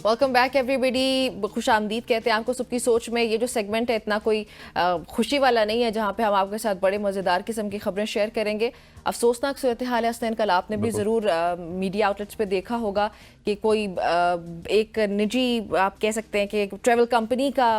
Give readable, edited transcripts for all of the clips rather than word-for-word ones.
Welcome back everybody. खुश आमदीद कहते हैं आपको सबकी सोच में। ये जो सेगमेंट है इतना कोई खुशी वाला नहीं है, जहाँ पे हम आपके साथ बड़े मज़ेदार किस्म की खबरें शेयर करेंगे। अफसोसनाक सूरत हाल है हसनैन, कल आपने भी ज़रूर मीडिया आउटलेट्स पे देखा होगा कि कोई एक निजी आप कह सकते हैं कि ट्रैवल कंपनी का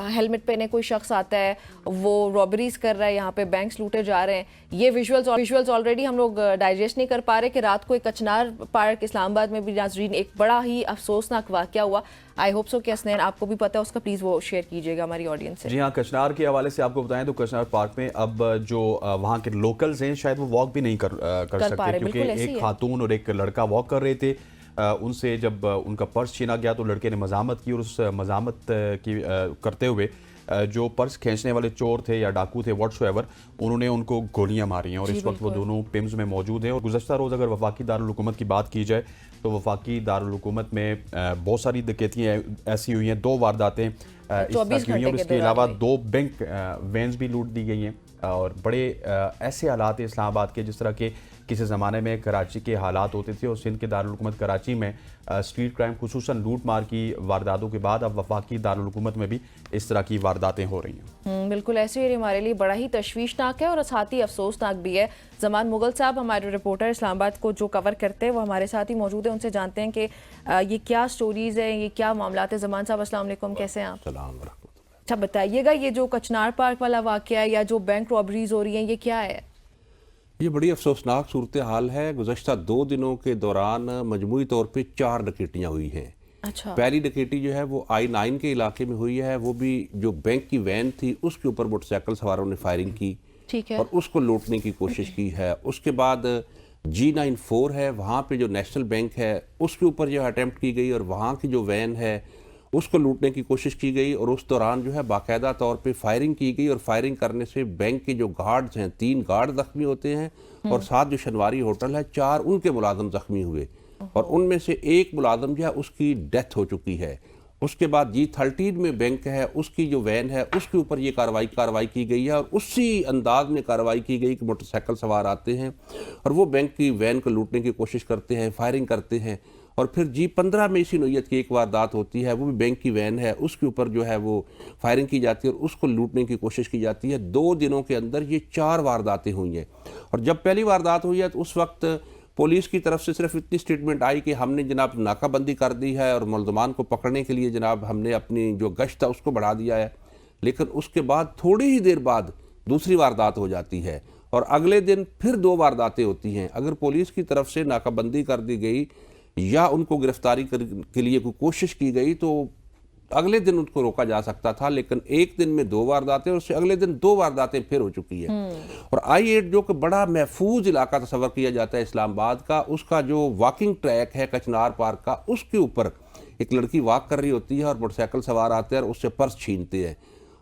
हेलमेट पहने कोई शख्स आता है, वो रॉबरीज कर रहा है, यहाँ पे बैंक्स लूटे जा रहे हैं। ये विजुअल्स ऑलरेडी हम लोग डाइजेस्ट नहीं कर पा रहे कि रात को एक कचनार पार्क इस्लामाबाद में भी नाजरीन एक बड़ा ही अफसोसनाक वाकया हुआ। आई होप सो कि हसनैन आपको भी पता है उसका, प्लीज़ वो शेयर कीजिएगा हमारी ऑडियंस से। जी हाँ, कचनार के हवाले से आपको बताएं तो कचनार पार्क में अब जो वहाँ के लोकल्स हैं शायद वो वॉक भी नहीं कर सकते, क्योंकि एक खातून और एक लड़का वॉक कर रहे थे। उनसे जब उनका पर्स छीना गया तो लड़के ने मजामत की, और उस मजामत की करते हुए जो पर्स खींचने वाले चोर थे या डाकू थे व्हाटसोएवर, उन्होंने उनको गोलियां मारी हैं और इस वक्त वो दोनों पिम्स में मौजूद हैं। और गुज़श्ता रोज़ अगर वफाकी दारुल हुकूमत की बात की जाए तो वफाकी दारुल हुकूमत में बहुत सारी डकैतियाँ ऐसी हुई हैं, 2 वारदातें इस तरह की हुई हैं, और इसके अलावा 2 बैंक वैन्स भी लूट दी गई हैं। और बड़े ऐसे हालात हैं इस्लामाबाद के जिस तरह के किसी ज़माने में कराची के हालात होते थे, और सिंध के दारुल हुकूमत कराची में स्ट्रीट क्राइम खुसूसन लूट मार की वारदातों के बाद अब वफाकी दारुल हुकूमत में भी इस तरह की वारदातें हो रही हैं। बिल्कुल ऐसे ही हमारे लिए बड़ा ही तशवीशनाक है और साथ ही अफसोसनाक भी है। जमान मुगल साहब हमारे रिपोर्टर इस्लामाबाद को जो कवर करते हैं वो हमारे साथ ही मौजूद है, उनसे जानते हैं कि ये क्या स्टोरीज है, ये क्या मामला है। जमान साहब अस्सलाम वालेकुम, कैसे हैं आप? अच्छा बताइएगा, ये जो कचनार पार्क वाला वाकया है या जो बैंक रॉबरीज हो रही हैं, ये क्या है? ये बड़ी अफसोसनाक सूरत हाल है। गुज़श्ता 2 दिनों के दौरान मजमूई तौर पे 4 डकैतियाँ हुई हैं। अच्छा। पहली डकैती जो है वो I9 के इलाके में हुई है, वो भी जो बैंक की वैन थी उसके ऊपर मोटरसाइकिल सवारों ने फायरिंग की, ठीक है, और उसको लूटने की कोशिश की है। उसके बाद G94 है, वहाँ पे जो नेशनल बैंक है उसके ऊपर जो अटैम्प्ट की गई और वहाँ की जो वैन है उसको लूटने की कोशिश की गई, और उस दौरान जो है बाकायदा तौर पे फायरिंग की गई। और फायरिंग करने से बैंक के जो गार्ड्स हैं 3 गार्ड जख्मी होते हैं, और साथ जो शनवारी होटल है 4 उनके मुलाजम जख्मी हुए, और उनमें से एक मुलाजम जो है उसकी डेथ हो चुकी है। उसके बाद G13 में बैंक है, उसकी जो वैन है उसके ऊपर ये कार्रवाई की गई है, और उसी अंदाज में कार्रवाई की गई कि मोटरसाइकिल सवार आते हैं और वो बैंक की वैन को लूटने की कोशिश करते हैं, फायरिंग करते हैं। और फिर G15 में इसी नौयत की एक वारदात होती है, वो भी बैंक की वैन है, उसके ऊपर जो है वो फायरिंग की जाती है और उसको लूटने की कोशिश की जाती है। 2 दिनों के अंदर ये 4 वारदातें हुई हैं। और जब पहली वारदात हुई है तो उस वक्त पुलिस की तरफ से सिर्फ इतनी स्टेटमेंट आई कि हमने जनाब नाकाबंदी कर दी है और मुलजमान को पकड़ने के लिए जनाब हमने अपनी जो गश्त था उसको बढ़ा दिया है। लेकिन उसके बाद थोड़ी ही देर बाद दूसरी वारदात हो जाती है, और अगले दिन फिर 2 वारदातें होती हैं। अगर पुलिस की तरफ से नाकाबंदी कर दी गई या उनको गिरफ्तारी के लिए कोई कोशिश की गई तो अगले दिन उनको रोका जा सकता था, लेकिन एक दिन में 2 वारदातें और उससे अगले दिन 2 वारदातें फिर हो चुकी है। और I8 जो कि बड़ा महफूज इलाका तस्वर किया जाता है इस्लामाबाद का, उसका जो वॉकिंग ट्रैक है कचनार पार्क का, उसके ऊपर एक लड़की वॉक कर रही होती है और मोटरसाइकिल सवार आते हैं और उससे पर्स छीनते हैं,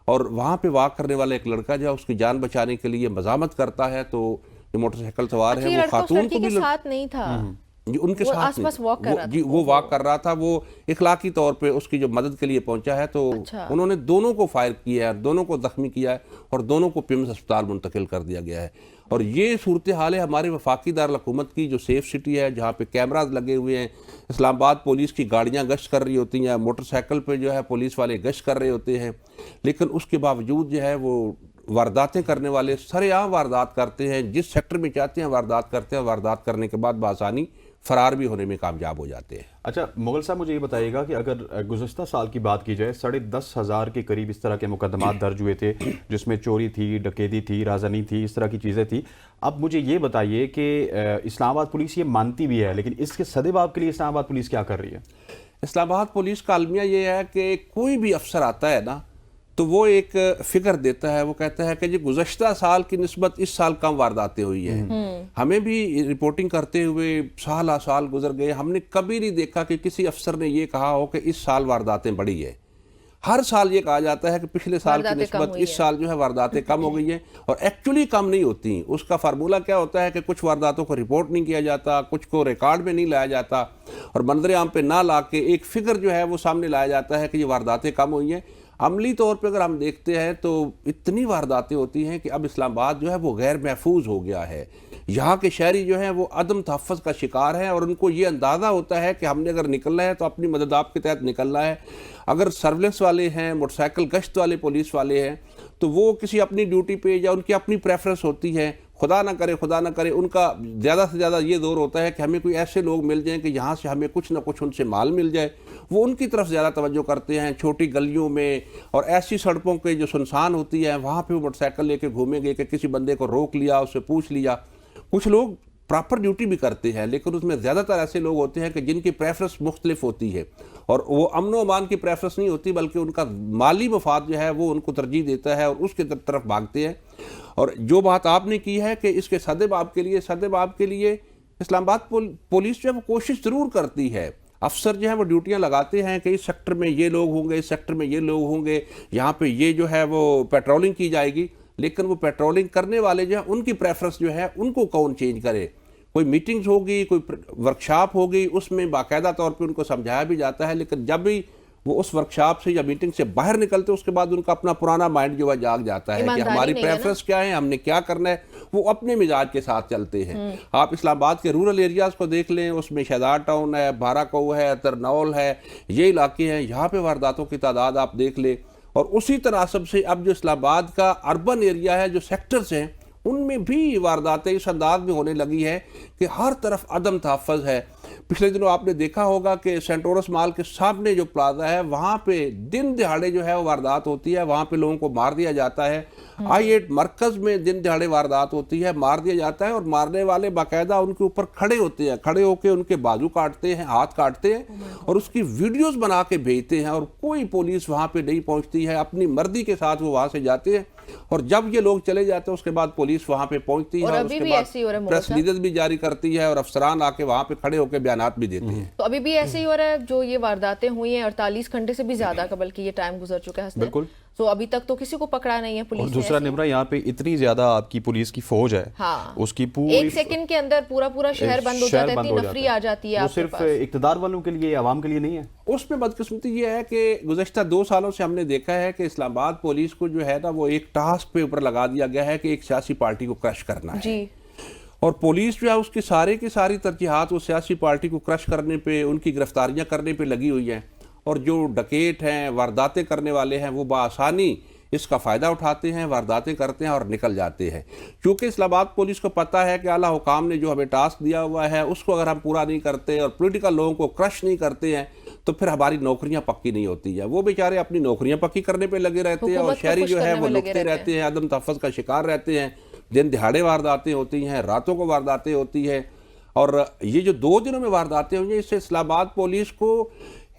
और वहाँ पर वॉक करने वाला एक लड़का जो है उसकी जान बचाने के लिए मजामत करता है, तो जो मोटरसाइकिल सवार है वो खातून को भी साथ नहीं था, उनके साथ आसपास वॉक कर रहा था। वो वॉक कर रहा था, वो इखलाकी तौर पे उसकी जो मदद के लिए पहुंचा है, तो अच्छा। उन्होंने दोनों को फायर किया है, दोनों को जख्मी किया है, और दोनों को पिम्स अस्पताल मुंतकिल कर दिया गया है। और ये सूरत हाल है हमारे वफाकी दारुल हुकूमत की, जो सेफ सिटी है जहाँ पे कैमराज लगे हुए हैं। इस्लामाबाद पुलिस की गाड़ियाँ गश्त कर रही होती हैं, मोटरसाइकिल पर जो है पुलिस वाले गश्त कर रहे होते हैं, लेकिन उसके बावजूद जो है वो वारदातें करने वाले सरेआम वारदात करते हैं, जिस सेक्टर में चाहते हैं वारदात करते हैं, वारदात करने के बाद बासानी फरार भी होने में कामयाब हो जाते हैं। अच्छा मुगल साहब, मुझे ये बताइएगा कि अगर गुज़श्ता साल की बात की जाए 10,500 के करीब इस तरह के मुकदमात दर्ज हुए थे, जिसमें चोरी थी, डकैती थी, राजनी थी, इस तरह की चीज़ें थी। अब मुझे ये बताइए कि इस्लामाबाद पुलिस ये मानती भी है, लेकिन इसके सदेबाब के लिए इस्लामाबाद पुलिस क्या कर रही है? इस्लामाबाद पुलिस का अलमिया ये है कि कोई भी अफसर आता है ना तो वो एक फिगर देता है, वो कहता है कि जी गुज़श्ता साल की निस्बत इस साल कम वारदातें हुई हैं। हमें भी रिपोर्टिंग करते हुए साल गुजर गए, हमने कभी नहीं देखा कि किसी अफसर ने ये कहा हो कि इस साल वारदातें बढ़ी है। हर साल ये कहा जाता है कि पिछले साल की निस्बत इस साल जो है वारदातें कम हो गई हैं, और एक्चुअली कम नहीं होती। उसका फार्मूला क्या होता है कि कुछ वारदातों को रिपोर्ट नहीं किया जाता, कुछ को रिकॉर्ड में नहीं लाया जाता, और मंजर आम पे ना ला के एक फिगर जो है वो सामने लाया जाता है कि ये वारदातें कम हुई हैं। अमली तौर पे अगर हम देखते हैं तो इतनी वारदातें होती हैं कि अब इस्लामाबाद जो है वो गैर महफूज हो गया है। यहाँ के शहरी जो हैं वो अदम तहफ़्फ़ुज़ का शिकार हैं और उनको ये अंदाज़ा होता है कि हमने अगर निकलना है तो अपनी मदद के तहत निकलना है। अगर सर्विलेंस वाले हैं, मोटरसाइकिल गश्त वाले पुलिस वाले हैं, तो वो किसी अपनी ड्यूटी पे या उनकी अपनी प्रेफरेंस होती है, खुदा ना करे उनका ज़्यादा से ज़्यादा ये दौर होता है कि हमें कोई ऐसे लोग मिल जाएं कि यहाँ से हमें कुछ ना कुछ उनसे माल मिल जाए। वो उनकी तरफ ज़्यादा तवज्जो करते हैं। छोटी गलियों में और ऐसी सड़कों के जो सुनसान होती है वहाँ पे वो मोटरसाइकिल लेके घूमेंगे कि किसी बंदे को रोक लिया, उससे पूछ लिया। कुछ लोग प्रॉपर ड्यूटी भी करते हैं, लेकिन उसमें ज़्यादातर ऐसे लोग होते हैं कि जिनकी प्रेफरेंस मुख्तलिफ होती है और वो अमन व अमान की प्रेफरेंस नहीं होती, बल्कि उनका माली मफाद जो है वो उनको तरजीह देता है और उसके तरफ भागते हैं। और जो बात आपने की है कि इसके सदेबाब के लिए इस्लामाबाद पुलिस जो है वो कोशिश ज़रूर करती है। अफसर जो है वो ड्यूटियां लगाते हैं कि इस सेक्टर में ये लोग होंगे, इस सेक्टर में ये लोग होंगे, यहाँ पे ये जो है वो पेट्रोलिंग की जाएगी, लेकिन वो पेट्रोलिंग करने वाले जो है उनकी प्रेफरेंस जो है उनको कौन चेंज करे। कोई मीटिंग्स होगी, कोई वर्कशॉप होगी, उसमें बाकायदा तौर पे उनको समझाया भी जाता है, लेकिन जब भी वो उस वर्कशॉप से या मीटिंग से बाहर निकलते उसके बाद उनका अपना पुराना माइंड जो है जाग जाता है कि हमारी प्रेफरेंस क्या है, हमने क्या करना है। वो अपने मिजाज के साथ चलते हैं। आप इस्लामाबाद के रूरल एरियाज़ को देख लें, उसमें शहदाद टाउन है, बाराकऊ है, तरनौल है, ये इलाके हैं, यहाँ पे वारदातों की तादाद आप देख लें। और उसी तनासब से अब जो इस्लामाबाद का अर्बन एरिया है, जो सेक्टर्स हैं, उनमें भी वारदातें इस अंदाज में होने लगी है कि हर तरफ अदम तहफ़्फ़ुज़ है। पिछले दिनों आपने देखा होगा कि सेंटोरस मॉल के सामने जो प्लाजा है वहाँ पे दिन दिहाड़े जो है वो वारदात होती है, वहाँ पे लोगों को मार दिया जाता है। I-8 मरकज़ में दिन दिहाड़े वारदात होती है, मार दिया जाता है और मारने वाले बाकायदा उनके ऊपर खड़े होते हैं, खड़े होकर उनके बाजू काटते हैं, हाथ काटते हैं और उसकी वीडियोस बना के भेजते हैं और कोई पुलिस वहाँ पे नहीं पहुँचती है। अपनी मर्जी के साथ वो वहाँ से जाते हैं और जब ये लोग चले जाते हैं उसके बाद पुलिस वहाँ पे पहुँचती है और उसके बाद प्रेस रिलीज भी जारी करती है और अफसरान आके वहाँ पे खड़े होकर बयानात भी देते हैं। तो अभी भी ऐसे ही हो रहा है। जो ये वारदातें हुई हैं 48 घंटे से भी ज्यादा का बल्कि ये टाइम गुजर चुका है। बिल्कुल। तो अभी तक तो किसी को पकड़ा नहीं है पुलिस और ने। दूसरा निमरा, यहाँ पे इतनी ज्यादा आपकी पुलिस की फौज है, हाँ, उसकी पूरी एक सेकंड के अंदर पूरा शहर बंद हो जाता है, इतनी नफरी आ जाती है। वो सिर्फ इक्तदार वालों के लिए, आवाम के लिए नहीं है। उसमें बदकिस्मती ये है कि गुज़श्ता 2 सालों से हमने देखा है कि इस्लामाबाद पुलिस को जो है ना वो एक टास्क पे ऊपर लगा दिया गया है कि एक सियासी पार्टी को क्रश करना है जी। और पुलिस जो है उसकी सारी तरजीहात वो सियासी पार्टी को क्रश करने पे, उनकी गिरफ्तारियां करने पे लगी हुई हैं। और जो डकैत हैं, वारदातें करने वाले हैं, वो बआसानी इसका फ़ायदा उठाते हैं, वारदातें करते हैं और निकल जाते हैं। क्योंकि इस्लामाबाद पुलिस को पता है कि आला हुकाम ने जो हमें टास्क दिया हुआ है उसको अगर हम पूरा नहीं करते और पॉलिटिकल लोगों को क्रश नहीं करते हैं तो फिर हमारी नौकरियां पक्की नहीं होती है। वो बेचारे अपनी नौकरियां पक्की करने पे लगे रहते हैं और शहरी जो है वो लुटते रहते हैं, अदम तहफ़्फ़ुज़ का शिकार रहते हैं। दिन दिहाड़े वारदातें होती हैं, रातों को वारदातें होती हैं। और ये जो 2 दिनों में वारदातें हुई हैं, इससे इस्लामाबाद पुलिस को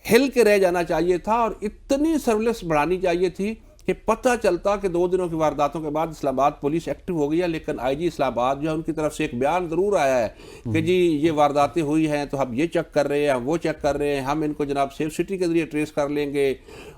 हिल के रह जाना चाहिए था और इतनी सर्विलेंस बढ़ानी चाहिए थी कि पता चलता कि 2 दिनों की वारदातों के बाद इस्लामाबाद पुलिस एक्टिव हो गई है। लेकिन IG इस्लामाबाद जो है उनकी तरफ से एक बयान ज़रूर आया है कि जी ये वारदातें हुई हैं तो हम ये चेक कर रहे हैं, हम वो चेक कर रहे हैं, हम इनको जनाब सेफ सिटी के ज़रिए ट्रेस कर लेंगे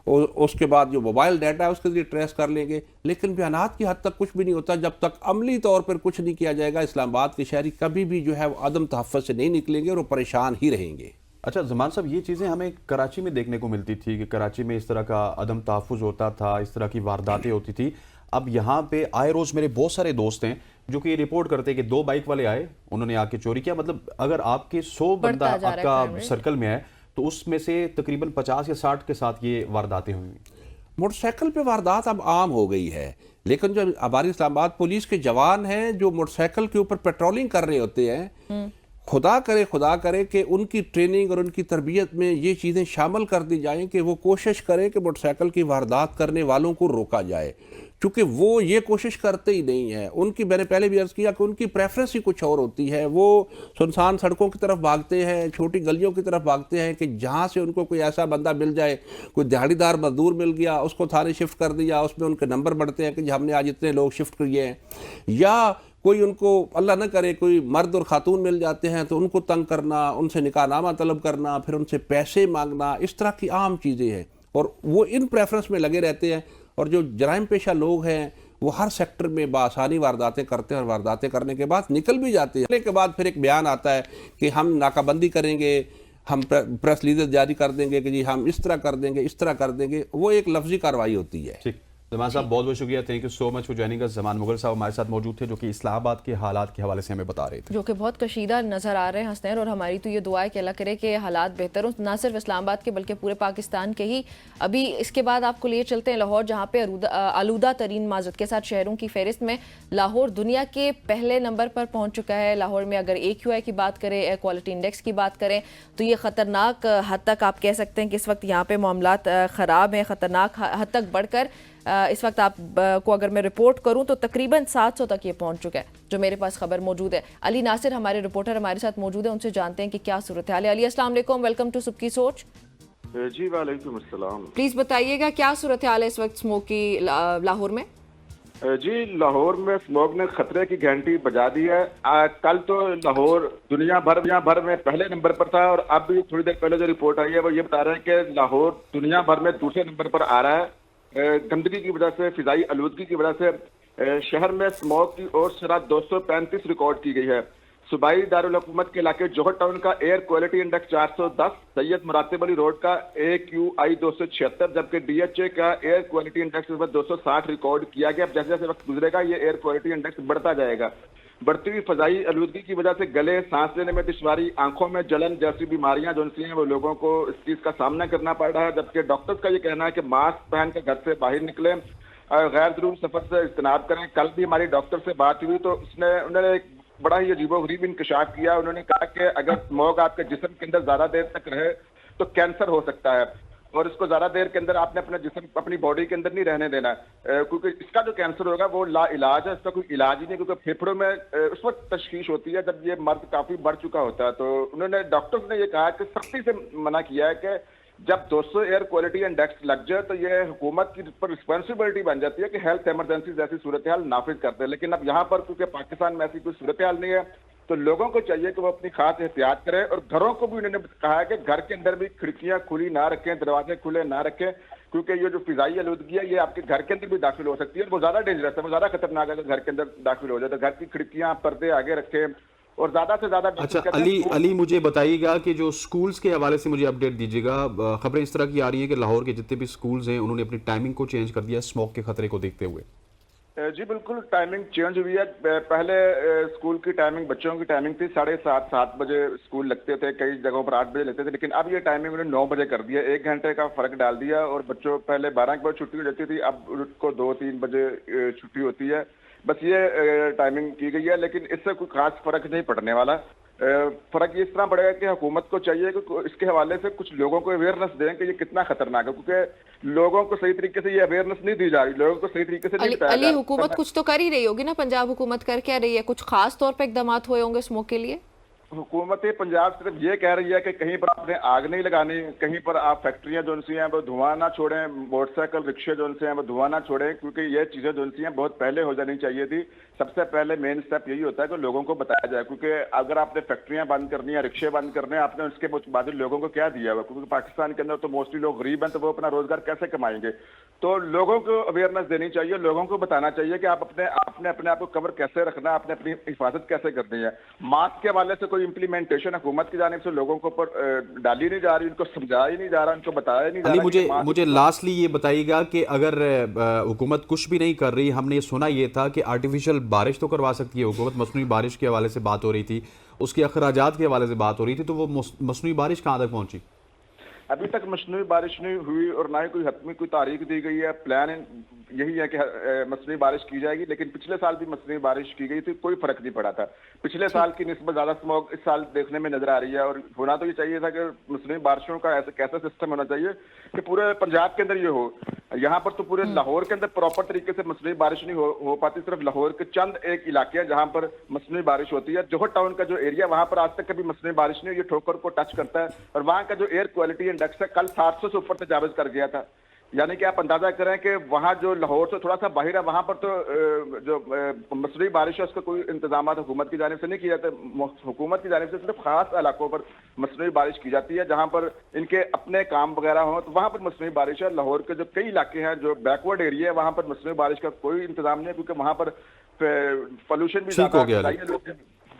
और उसके बाद जो मोबाइल डाटा है उसके ज़रिए ट्रेस कर लेंगे। लेकिन बयानात की हद तक कुछ भी नहीं होता जब तक अमली तौर पर कुछ नहीं किया जाएगा। इस्लामाबाद के शहरी कभी भी जो है वो अदम तहफ़्फ़ुज़ से नहीं निकलेंगे और वो परेशान ही रहेंगे। अच्छा ज़मान साहब, ये चीज़ें हमें कराची में देखने को मिलती थी कि कराची में इस तरह का अदम तहफ़्फ़ुज़ होता था, इस तरह की वारदातें होती थी। अब यहाँ पे आए रोज़ मेरे बहुत सारे दोस्त हैं जो कि ये रिपोर्ट करते हैं कि 2 बाइक वाले आए, उन्होंने आके चोरी किया। मतलब अगर आपके 100 बंदा आपका सर्कल में है तो उसमें से तकरीबन 50 या 60 के साथ ये वारदातें हुई। मोटरसाइकिल पे वारदात अब आम हो गई है, लेकिन जो हमारी इस्लामाबाद पुलिस के जवान हैं जो मोटरसाइकिल के ऊपर पेट्रोलिंग कर रहे होते हैं, खुदा करे कि उनकी ट्रेनिंग और उनकी तरबियत में ये चीज़ें शामिल कर दी जाएं कि वो कोशिश करें कि मोटरसाइकिल की वारदात करने वालों को रोका जाए। क्योंकि वो ये कोशिश करते ही नहीं है। उनकी, मैंने पहले भी अर्ज़ किया कि उनकी प्रेफरेंस ही कुछ और होती है। वो सुनसान सड़कों की तरफ भागते हैं, छोटी गलियों की तरफ भागते हैं कि जहाँ से उनको कोई ऐसा बंदा मिल जाए, कोई दिहाड़ीदार मजदूर मिल गया, उसको थाने शिफ्ट कर दिया, उसमें उनके नंबर बढ़ते हैं कि हमने आज इतने लोग शिफ्ट किए हैं। या कोई उनको अल्लाह न करे कोई मर्द और खातून मिल जाते हैं तो उनको तंग करना, उनसे निकाहनामा तलब करना, फिर उनसे पैसे मांगना, इस तरह की आम चीज़ें हैं। और वो इन प्रेफरेंस में लगे रहते हैं। और जो जराइम पेशा लोग हैं वो हर सेक्टर में बासानी वारदातें करते हैं और वारदातें करने के बाद निकल भी जाते हैं। निकलने के बाद फिर एक बयान आता है कि हम नाकाबंदी करेंगे, हम प्रेस रिलीज जारी कर देंगे कि जी हम इस तरह कर देंगे, इस तरह कर देंगे। वो एक लफ्जी कार्रवाई होती है। ठीक। जमान साहब बहुत बहुत शुक्रिया, thank you so much for joining us. Zaman Mughal साहब हमारे साथ मौजूद थे जो कि इस्लामाबाद के हालात के हवाले से हमें बता रहे थे, जो कि बहुत कशीदा नज़र आ रहे हैं हसनैन। और हमारी तो ये दुआ है कि अल्लाह करे कि हालात बेहतर हों, ना सिर्फ इस्लामाबाद के बल्कि पूरे पाकिस्तान के ही। अभी इसके बाद आपको लिए चलते हैं लाहौर, जहाँ पे आलूदा तरीन माजद के साथ शहरों की फहरिस्त में लाहौर दुनिया के पहले नंबर पर पहुँच चुका है। लाहौर में अगर AQI की बात करें, एयर क्वालिटी इंडेक्स की बात करें, तो ये ख़तरनाक हद तक आप कह सकते हैं कि इस वक्त यहाँ पे मामलात ख़राब हैं, ख़तरनाक हद तक बढ़कर इस वक्त आप को अगर मैं रिपोर्ट करूं तो तकरीबन 700 तक ये पहुंच चुका है, जो मेरे पास खबर मौजूद है। अली नासिर हमारे रिपोर्टर हमारे साथ मौजूद है, उनसे जानते हैं कि क्या सूरत हाल है। अली अस्सलाम वालेकुम, वेलकम टू सबकी सोच। जी वालेकुम अस्सलाम। प्लीज बताइएगा क्या सूरत हाल है इस वक्त स्मोक की लाहौर में। जी लाहौर में स्मोक ने खतरे की घंटी बजा दी है। कल तो लाहौर दुनिया भर में पहले नंबर पर था, और अब भी थोड़ी देर पहले जो रिपोर्ट आई है वो ये बता रहे हैं कि लाहौर दुनिया भर में दूसरे नंबर पर आ रहा है। गंदगी की वजह से, फिजाई आलूदगी की वजह से शहर में स्मोक की और शराब 235 रिकॉर्ड की गई है। सूबाई दारुल हुकूमत के इलाके जोहर टाउन का air quality index 410, Syed Muratib Ali road का AQI 276, जबकि DHA का एयर क्वालिटी इंडेक्स 260 रिकॉर्ड किया गया। जैसे जैसे वक्त गुजरेगा ये एयर क्वालिटी इंडेक्स बढ़ता जाएगा। बढ़ती हुई फजाई आलूदगी की वजह से गले, सांस लेने में दुश्वारी, आंखों में जलन जैसी बीमारियां जो हैं वो लोगों को इस चीज का सामना करना पड़ रहा है। जबकि डॉक्टर्स का ये कहना है कि मास्क पहन कर घर से बाहर निकलें, गैर जरूरी सफर से इज्तनाब करें। कल भी हमारी डॉक्टर से बात हुई तो उन्होंने एक बड़ा ही अजीबोगरीब इंकशाफ किया। उन्होंने कहा कि अगर स्मोक आपके जिस्म के अंदर ज्यादा देर तक रहे तो कैंसर हो सकता है, और इसको ज्यादा देर के अंदर आपने अपना जिस्म अपनी बॉडी के अंदर नहीं रहने देना, क्योंकि इसका जो कैंसर होगा वो ला इलाज है, इसका कोई इलाज ही नहीं, क्योंकि फेफड़ों में उस वक्त तशखीश होती है जब ये मर्द काफी बढ़ चुका होता है। तो उन्होंने डॉक्टर्स ने ये कहा कि सख्ती से मना किया है कि जब 200 एयर क्वालिटी इंडेक्स लग जाए तो ये हुकूमत की पर रिस्पॉन्सिबिलिटी बन जाती है कि हेल्थ इमरजेंसी जैसी सूरत हाल नाफिज करते हैं। लेकिन अब यहाँ पर क्योंकि पाकिस्तान में ऐसी कोई सूरत हाल नहीं है तो लोगों को चाहिए कि वो अपनी खास एहतियात करें, और घरों को भी उन्होंने कहा है कि घर के अंदर भी खिड़कियां खुली ना रखें, दरवाजे खुले ना रखें, क्योंकि ये जो फिजाई आलूदगी है ये आपके घर के अंदर भी दाखिल हो सकती है, और वो ज्यादा डेंजरस है, वो ज्यादा खतरनाक है। अगर घर के अंदर दाखिल हो जाए तो घर की खिड़कियां, पर्दे आगे रखें, और ज्यादा से ज्यादा। अच्छा अली मुझे बताइएगा कि जो स्कूल्स के हवाले से मुझे अपडेट दीजिएगा। खबरें इस तरह की आ रही हैं कि लाहौर के जितने भी स्कूल्स हैं उन्होंने अपनी टाइमिंग को चेंज कर दिया स्मोक के खतरे को देखते हुए। जी बिल्कुल, टाइमिंग चेंज हुई है। पहले स्कूल की टाइमिंग, बच्चों की टाइमिंग थी 7:30 बजे स्कूल लगते थे, कई जगहों पर 8 बजे लगते थे, लेकिन अब ये टाइमिंग उन्होंने 9 बजे कर दिया। 1 घंटे का फर्क डाल दिया, और बच्चों पहले 12 के बाद छुट्टी हो जाती थी, अब उनको 2-3 बजे छुट्टी होती है। बस ये टाइमिंग की गई है, लेकिन इससे कोई खास फर्क नहीं पड़ने वाला। फर्क ये इस तरह पड़ेगा कि हुकूमत को चाहिए कि इसके हवाले से कुछ लोगों को अवेयरनेस दें कि ये कितना खतरनाक है, क्योंकि लोगों को सही तरीके से ये अवेयरनेस नहीं दी जा रही, लोगों को सही तरीके से नहीं बताया जा रहा। हुकूमत कुछ तो कर ही रही होगी ना, पंजाब हुकूमत कर क्या रही है? कुछ खास तौर पे इकदाम हुए होंगे स्मोक के लिए? हुकूमत पंजाब सिर्फ ये कह रही है कि कहीं पर आपने आग नहीं लगानी, कहीं पर आप फैक्ट्रियां जो सी हैं वो धुआं ना छोड़ें, मोटरसाइकिल रिक्शे जो से हैं वो धुआं ना छोड़ें, क्योंकि ये चीजें जो सी हैं बहुत पहले हो जानी चाहिए थी। सबसे पहले मेन स्टेप यही होता है कि लोगों को बताया जाए, क्योंकि अगर आपने फैक्ट्रियां बंद करनी है, रिक्शे बंद करने हैं, आपने उसके बाद लोगों को क्या दिया हुआ, क्योंकि पाकिस्तान के अंदर तो मोस्टली लोग गरीब हैं, तो वो अपना रोजगार कैसे कमाएंगे। तो लोगों को अवेयरनेस देनी चाहिए, लोगों को बताना चाहिए कि आपने अपने आप को कवर कैसे रखना है, आपने अपनी हिफाजत कैसे करनी है। मास्क के हवाले से कोई इम्प्लीमेंटेशन हुकूमत की जानिब से लोगों को ऊपर डाली नहीं जा रही, उनको समझाया ही नहीं जा रहा, उनको बताया नहीं जा रहा। मुझे लास्टली ये बताइएगा कि अगर हुकूमत कुछ भी नहीं कर रही, हमने ये सुना ये था कि आर्टिफिशियल बारिश तो करवा सकती है हुकूमत, मसनूई बारिश के हवाले से बात हो रही थी, उसके अखराजात के हवाले से बात हो रही थी, तो वो मसनूई बारिश कहाँ तक पहुंची? अभी तक मसनूई बारिश नहीं हुई, और ना ही कोई हतमी कोई तारीख दी गई है। प्लान यही है कि मसनूई बारिश की जाएगी, लेकिन पिछले साल भी मसनूई बारिश की गई थी, कोई फर्क नहीं पड़ा था। पिछले साल की निस्बत ज्यादा स्मोक इस साल देखने में नजर आ रही है, और होना तो ये चाहिए था कि मसनूई बारिशों का कैसा सिस्टम होना चाहिए कि पूरे पंजाब के अंदर ये हो। यहाँ पर तो पूरे लाहौर के अंदर प्रॉपर तरीके से मसनूई बारिश नहीं हो पाती, सिर्फ लाहौर के चंद एक इलाके हैं जहाँ पर मसनूई बारिश होती है। जोहर टाउन का जो एरिया, वहां पर आज तक कभी मसनूई बारिश नहीं हुई, ये ठोकर को टच करता है, और वहाँ का जो एयर क्वालिटी इंडेक्स है कल 700 से ऊपर तजावज कर गया था। यानी कि आप अंदाजा करें कि वहाँ जो लाहौर से थोड़ा सा बाहर है, वहां पर तो जो मसनूई बारिश है उसका कोई इंतजाम हुकूमत की जानिब से नहीं किया जाता। हुकूमत की जानिब से सिर्फ खास इलाकों पर मसनूई बारिश की जाती है, जहां पर इनके अपने काम वगैरह हो, तो वहां पर मसनूई बारिश है। लाहौर के जो कई इलाके हैं जो बैकवर्ड एरिया है, वहां पर मसनूई बारिश का कोई इंतजाम नहीं है, क्योंकि वहां पर पोल्यूशन भी ठीक हो गया।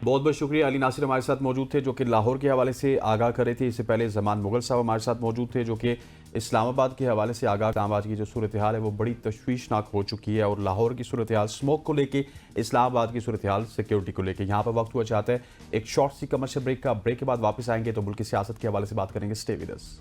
बहुत बहुत शुक्रिया। अली नासिर हमारे साथ मौजूद थे जो कि लाहौर के हवाले से आगाह कर रहे थे। इससे पहले जमान मुगल साहब हमारे साथ मौजूद थे जो कि इस्लामाबाद के हवाले से आगाह, इस्लामाबाद की जो सूरत हाल है वो बड़ी तशवीशनाक हो चुकी है और लाहौर की सूरत हाल स्मोक को लेके, इस्लामाबाद की सूरत हाल सिक्योरिटी को लेके। यहाँ पर वक्त हुआ चाहता है एक शॉर्ट सी कमर्शियल ब्रेक का। ब्रेक के बाद वापस आएंगे तो मुल्क की सियासत के हवाले से बात करेंगे। Stay with us.